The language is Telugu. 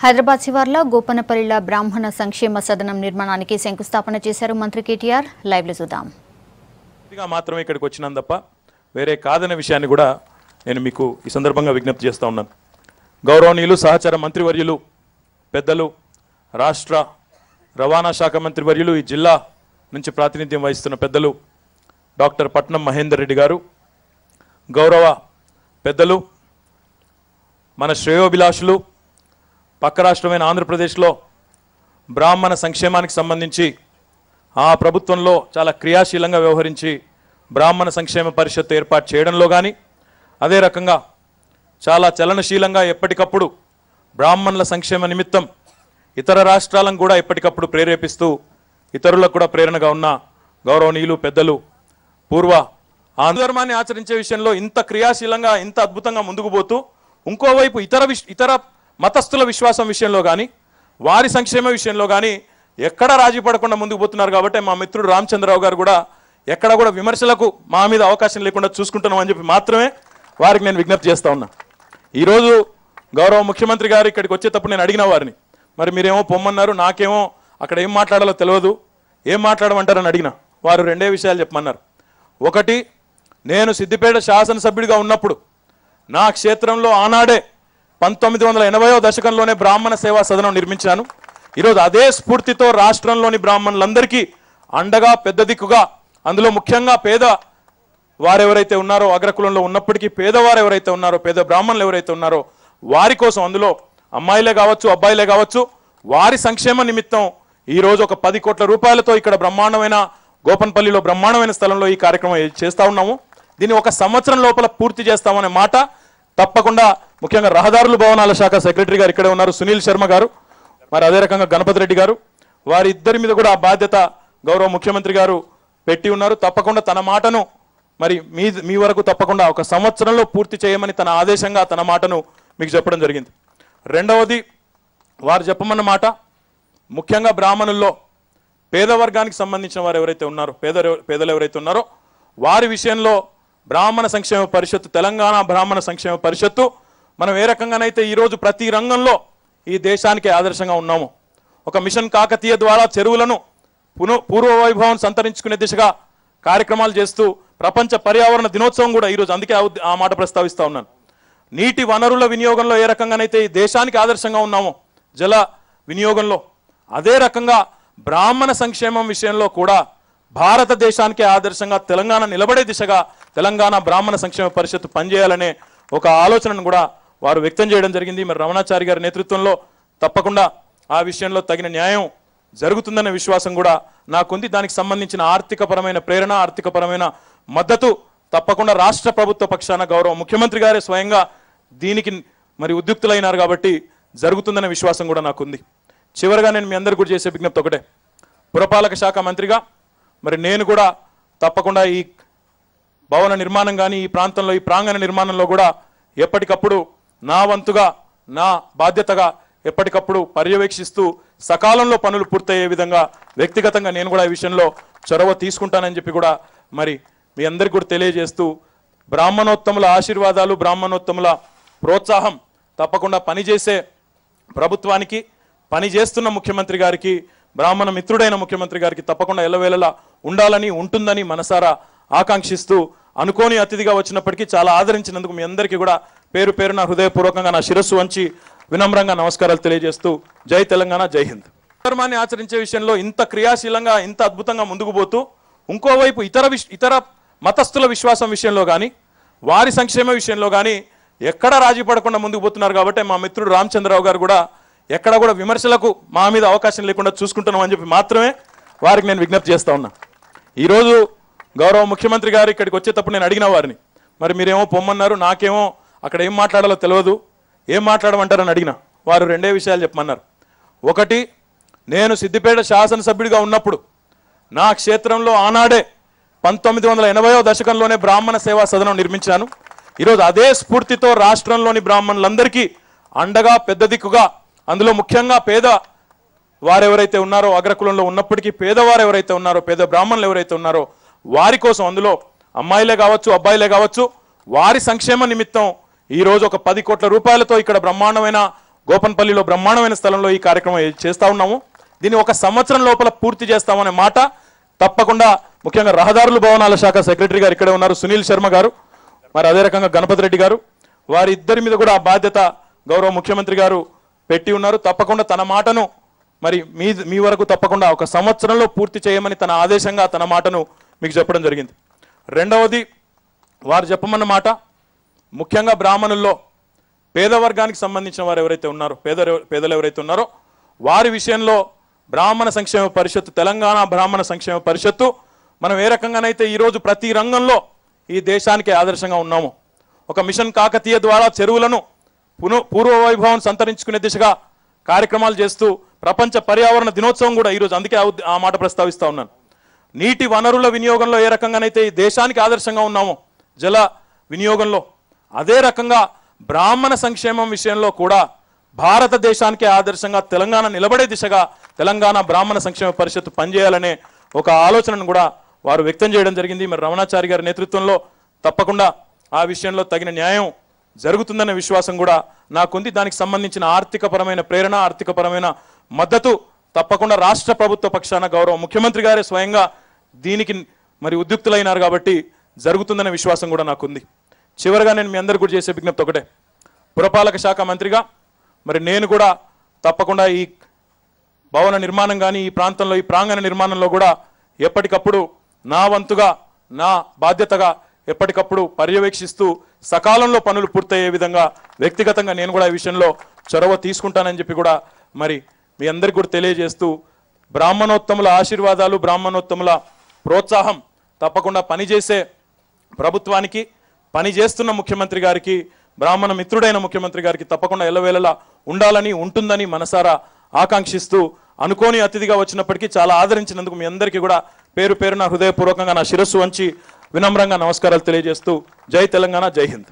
హైదరాబాద్ శివార్లో గోపనపల్లిలో బ్రాహ్మణ సంక్షేమ సదనం నిర్మాణానికి శంకుస్థాపన చేశారు మంత్రి కేటీఆర్. లైవ్ లో చూద్దాం. మాత్రమే ఇక్కడికి వచ్చినాం తప్ప వేరే కాదనే విషయాన్ని కూడా నేను మీకు ఈ సందర్భంగా విజ్ఞప్తి చేస్తా ఉన్నాను. గౌరవనీయులు సహచర మంత్రివర్యులు పెద్దలు రాష్ట్ర రవాణా శాఖ మంత్రివర్యులు ఈ జిల్లా నుంచి ప్రాతినిధ్యం వహిస్తున్న పెద్దలు డాక్టర్ పట్నం మహేందర్ రెడ్డి గారు, గౌరవ పెద్దలు మన శ్రేయోభిలాషులు పక్క రాష్ట్రమైన ఆంధ్రప్రదేశ్లో బ్రాహ్మణ సంక్షేమానికి సంబంధించి ఆ ప్రభుత్వంలో చాలా క్రియాశీలంగా వ్యవహరించి బ్రాహ్మణ సంక్షేమ పరిషత్ ఏర్పాటు చేయడంలో కానీ, అదే రకంగా చాలా చలనశీలంగా ఎప్పటికప్పుడు బ్రాహ్మణుల సంక్షేమ నిమిత్తం ఇతర రాష్ట్రాలను కూడా ఎప్పటికప్పుడు ప్రేరేపిస్తూ ఇతరులకు కూడా ప్రేరణగా ఉన్న గౌరవనీయులు పెద్దలు పూర్వ ఆంధ్రధర్మాన్ని ఆచరించే విషయంలో ఇంత క్రియాశీలంగా ఇంత అద్భుతంగా ముందుకు పోతూ ఇంకోవైపు ఇతర మతస్థుల విశ్వాసం విషయంలో కానీ వారి సంక్షేమ విషయంలో కానీ ఎక్కడ రాజీ పడకుండా ముందుకు పోతున్నారు. కాబట్టి మా మిత్రుడు రామచంద్రరావు గారు కూడా ఎక్కడ కూడా విమర్శలకు మా మీద అవకాశం లేకుండా చూసుకుంటున్నాం అని చెప్పి మాత్రమే వారికి నేను విజ్ఞప్తి చేస్తా ఉన్నా. ఈరోజు గౌరవ ముఖ్యమంత్రి గారు ఇక్కడికి వచ్చేటప్పుడు నేను అడిగిన వారిని, మరి మీరేమో పొమ్మన్నారు, నాకేమో అక్కడ ఏం మాట్లాడాలో తెలియదు, ఏం మాట్లాడమంటారని అడిగిన వారు రెండే విషయాలు చెప్పమన్నారు. ఒకటి, నేను సిద్దిపేట శాసనసభ్యుడిగా ఉన్నప్పుడు నా క్షేత్రంలో ఆనాడే 1980వ దశకంలోనే బ్రాహ్మణ సేవా సదనం నిర్మించాను. ఈరోజు అదే స్ఫూర్తితో రాష్ట్రంలోని బ్రాహ్మణులందరికీ అండగా పెద్ద దిక్కుగా, అందులో ముఖ్యంగా పేద వారెవరైతే ఉన్నారో, అగ్రకులంలో ఉన్నప్పటికీ పేదవారు ఎవరైతే ఉన్నారో, పేద బ్రాహ్మణులు ఎవరైతే ఉన్నారో వారి కోసం, అందులో అమ్మాయిలే కావచ్చు అబ్బాయిలే కావచ్చు, వారి సంక్షేమ నిమిత్తం ఈరోజు ఒక 10 కోట్ల రూపాయలతో ఇక్కడ బ్రహ్మాండమైన గోపన్పల్లిలో బ్రహ్మాండమైన స్థలంలో ఈ కార్యక్రమం చేస్తా ఉన్నాము. దీన్ని 1 సంవత్సరం లోపల పూర్తి చేస్తామనే మాట తప్పకుండా, ముఖ్యంగా రహదారుల భవనాల శాఖ సెక్రటరీ గారు ఇక్కడే ఉన్నారు, సునీల్ శర్మ గారు, మరి అదే రకంగా గణపతి రెడ్డి గారు, వారిద్దరి మీద కూడా ఆ బాధ్యత గౌరవ ముఖ్యమంత్రి గారు పెట్టి ఉన్నారు. తప్పకుండా తన మాటను మరి మీ వరకు తప్పకుండా 1 సంవత్సరంలో పూర్తి చేయమని తన ఆదేశంగా తన మాటను మీకు చెప్పడం జరిగింది. రెండవది, వారు చెప్పమన్న మాట ముఖ్యంగా బ్రాహ్మణుల్లో పేద వర్గానికి సంబంధించిన వారు ఎవరైతే ఉన్నారో, పేదలు ఎవరైతే ఉన్నారో వారి విషయంలో బ్రాహ్మణ సంక్షేమ పరిషత్తు, తెలంగాణ బ్రాహ్మణ సంక్షేమ పరిషత్తు మనం ఏ రకంగానైతే ఈరోజు ప్రతి రంగంలో ఈ దేశానికి ఆదర్శంగా ఉన్నాము. ఒక మిషన్ కాకతీయ ద్వారా చెరువులను పూర్వ వైభవం సంతరించుకునే దిశగా కార్యక్రమాలు చేస్తూ ప్రపంచ పర్యావరణ దినోత్సవం కూడా ఈరోజు, అందుకే ఆ మాట ప్రస్తావిస్తూ ఉన్నాను. నీటి వనరుల వినియోగంలో ఏ రకంగానైతే ఈ దేశానికి ఆదర్శంగా ఉన్నామో జల వినియోగంలో, అదే రకంగా బ్రాహ్మణ సంక్షేమం విషయంలో కూడా భారతదేశానికే ఆదర్శంగా తెలంగాణ నిలబడే దిశగా తెలంగాణ బ్రాహ్మణ సంక్షేమ పరిషత్తు పనిచేయాలనే ఒక ఆలోచనను కూడా వారు వ్యక్తం చేయడం జరిగింది. మరి రమణాచారి గారి నేతృత్వంలో తప్పకుండా ఆ విషయంలో తగిన న్యాయం జరుగుతుందనే విశ్వాసం కూడా నాకుంది. దానికి సంబంధించిన ఆర్థికపరమైన ప్రేరణ, ఆర్థికపరమైన మద్దతు తప్పకుండా రాష్ట్ర ప్రభుత్వ పక్షాన గౌరవ ముఖ్యమంత్రి గారే స్వయంగా దీనికి మరి ఉద్యుక్తులైనారు కాబట్టి జరుగుతుందనే విశ్వాసం కూడా నాకుంది. చివరిగా నేను మీ అందరికీ కూడా చేసే విజ్ఞప్తి ఒకటే, పురపాలక శాఖ మంత్రిగా మరి నేను కూడా తప్పకుండా ఈ భవన నిర్మాణం కానీ, ఈ ప్రాంతంలో ఈ ప్రాంగణ నిర్మాణంలో కూడా ఎప్పటికప్పుడు నా వంతుగా, నా బాధ్యతగా ఎప్పటికప్పుడు పర్యవేక్షిస్తూ సకాలంలో పనులు పూర్తయ్యే విధంగా వ్యక్తిగతంగా నేను కూడా ఈ విషయంలో చొరవ తీసుకుంటానని చెప్పి కూడా మరి మీ అందరికీ కూడా తెలియజేస్తూ, బ్రాహ్మణోత్తముల ఆశీర్వాదాలు, బ్రాహ్మణోత్తముల ప్రోత్సాహం తప్పకుండా పనిచేసే ప్రభుత్వానికి, పనిచేస్తున్న ముఖ్యమంత్రి గారికి, బ్రాహ్మణ మిత్రుడైన ముఖ్యమంత్రి గారికి తప్పకుండా ఎల్లవేళలా ఉండాలని, ఉంటుందని మనసారా ఆకాంక్షిస్తూ, అనుకోని అతిథిగా వచ్చినప్పటికీ చాలా ఆదరించినందుకు మీ అందరికీ కూడా పేరు పేరున హృదయపూర్వకంగా నా శిరస్సు వంచి వినమ్రంగా నమస్కారాలు తెలియజేస్తూ, జై తెలంగాణ, జై హింద్. ధర్మాన్ని ఆచరించే విషయంలో ఇంత క్రియాశీలంగా ఇంత అద్భుతంగా ముందుకు పోతూ ఇంకోవైపు ఇతర మతస్థుల విశ్వాసం విషయంలో కానీ వారి సంక్షేమ విషయంలో కానీ ఎక్కడ రాజీ పడకుండా ముందుకు పోతున్నారు. కాబట్టి మా మిత్రుడు రామచంద్రరావు గారు కూడా ఎక్కడ కూడా విమర్శలకు మా మీద అవకాశం లేకుండా చూసుకుంటున్నాం అని చెప్పి మాత్రమే వారికి నేను విజ్ఞప్తి చేస్తా ఉన్నా. ఈరోజు గౌరవ ముఖ్యమంత్రి గారు ఇక్కడికి వచ్చేటప్పుడు నేను అడిగిన వారిని, మరి మీరేమో పొమ్మన్నారు, నాకేమో అక్కడ ఏం మాట్లాడాలో తెలియదు, ఏం మాట్లాడమంటారని అడిగిన వారు రెండే విషయాలు చెప్పమన్నారు. ఒకటి, నేను సిద్దిపేట శాసనసభ్యుడిగా ఉన్నప్పుడు నా క్షేత్రంలో ఆనాడే 1980వ దశకంలోనే బ్రాహ్మణ సేవా సదనం నిర్మించాను. ఈరోజు అదే స్ఫూర్తితో రాష్ట్రంలోని బ్రాహ్మణులందరికీ అండగా పెద్ద దిక్కుగా, అందులో ముఖ్యంగా పేద వారెవరైతే ఉన్నారో, అగ్రకులంలో ఉన్నప్పటికీ పేదవారు ఎవరైతే ఉన్నారో, పేద బ్రాహ్మణులు ఎవరైతే ఉన్నారో వారి కోసం, అందులో అమ్మాయిలే కావచ్చు అబ్బాయిలే కావచ్చు, వారి సంక్షేమ నిమిత్తం ఈరోజు ఒక 10 కోట్ల రూపాయలతో ఇక్కడ బ్రహ్మాండమైన గోపన్పల్లిలో బ్రహ్మాండమైన స్థలంలో ఈ కార్యక్రమం చేస్తూ ఉన్నాము. దీన్ని 1 సంవత్సరం లోపల పూర్తి చేస్తామనే మాట తప్పకుండా ముఖ్యంగా రహదారుల భవనాల శాఖ సెక్రటరీ గారు ఇక్కడే ఉన్నారు, సునీల్ శర్మ గారు, మరి అదే రకంగా గణపతి రెడ్డి గారు, వారిద్దరి మీద కూడా ఆ బాధ్యత గౌరవ ముఖ్యమంత్రి గారు పెట్టి ఉన్నారు. తప్పకుండా తన మాటను మరి మీ వరకు తప్పకుండా 1 సంవత్సరంలో పూర్తి చేయమని తన ఆదేశంగా తన మాటను మీకు చెప్పడం జరిగింది. రెండవది వారు చెప్పమన్న మాట ముఖ్యంగా బ్రాహ్మణుల్లో పేద వర్గానికి సంబంధించిన వారు ఎవరైతే ఉన్నారో పేదలు ఎవరైతే ఉన్నారో వారి విషయంలో బ్రాహ్మణ సంక్షేమ పరిషత్తు, తెలంగాణ బ్రాహ్మణ సంక్షేమ పరిషత్తు మనం ఏ రకంగానైతే ఈరోజు ప్రతి రంగంలో ఈ దేశానికి ఆదర్శంగా ఉన్నాము. ఒక మిషన్ కాకతీయ ద్వారా చెరువులను పూర్వ వైభవం సంతరించుకునే దిశగా కార్యక్రమాలు చేస్తూ ప్రపంచ పర్యావరణ దినోత్సవం కూడా ఈరోజు, అందుకే ఆ మాట ప్రస్తావిస్తూ ఉన్నాను. నీటి వనరుల వినియోగంలో ఏ రకంగానైతే ఈ దేశానికి ఆదర్శంగా ఉన్నామో జల వినియోగంలో, అదే రకంగా బ్రాహ్మణ సంక్షేమం విషయంలో కూడా భారతదేశానికి ఆదర్శంగా తెలంగాణ నిలబడే దిశగా తెలంగాణ బ్రాహ్మణ సంక్షేమ పరిషత్తు పనిచేయాలనే ఒక ఆలోచనను కూడా వారు వ్యక్తం చేయడం జరిగింది. మరి రమణాచారి గారి నేతృత్వంలో తప్పకుండా ఆ విషయంలో తగిన న్యాయం జరుగుతుందనే విశ్వాసం కూడా నాకుంది. దానికి సంబంధించిన ఆర్థికపరమైన ప్రేరణ, ఆర్థికపరమైన మద్దతు తప్పకుండా రాష్ట్ర ప్రభుత్వ పక్షాన గౌరవ ముఖ్యమంత్రి గారే స్వయంగా దీనికి మరి ఉద్యుక్తులైనారు కాబట్టి జరుగుతుందనే విశ్వాసం కూడా నాకుంది. చివరిగా నేను మీ అందరికీ కూడా చేసే విజ్ఞప్తి ఒకటే, పురపాలక శాఖ మంత్రిగా మరి నేను కూడా తప్పకుండా ఈ భవన నిర్మాణం కానీ ఈ ప్రాంతంలో ఈ ప్రాంగణ నిర్మాణంలో కూడా ఎప్పటికప్పుడు నా వంతుగా నా బాధ్యతగా ఎప్పటికప్పుడు పర్యవేక్షిస్తూ సకాలంలో పనులు పూర్తయ్యే విధంగా వ్యక్తిగతంగా నేను కూడా ఈ విషయంలో చొరవ తీసుకుంటానని చెప్పి కూడా మరి మీ అందరికీ కూడా తెలియజేస్తూ, బ్రాహ్మణోత్తముల ఆశీర్వాదాలు, బ్రాహ్మణోత్తముల ప్రోత్సాహం తప్పకుండా పనిచేసే ప్రభుత్వానికి, పనిచేస్తున్న ముఖ్యమంత్రి గారికి, బ్రాహ్మణ మిత్రుడైన ముఖ్యమంత్రి గారికి తప్పకుండా ఎల్లవేళలా ఉండాలని, ఉంటుందని మనసారా ఆకాంక్షిస్తూ, అనుకోని అతిథిగా వచ్చినప్పటికీ చాలా ఆదరించినందుకు మీ అందరికీ కూడా పేరు పేరున హృదయపూర్వకంగా నా శిరస్సు వంచి వినమ్రంగా నమస్కారాలు తెలియజేస్తూ, జై తెలంగాణ, జై హింద్.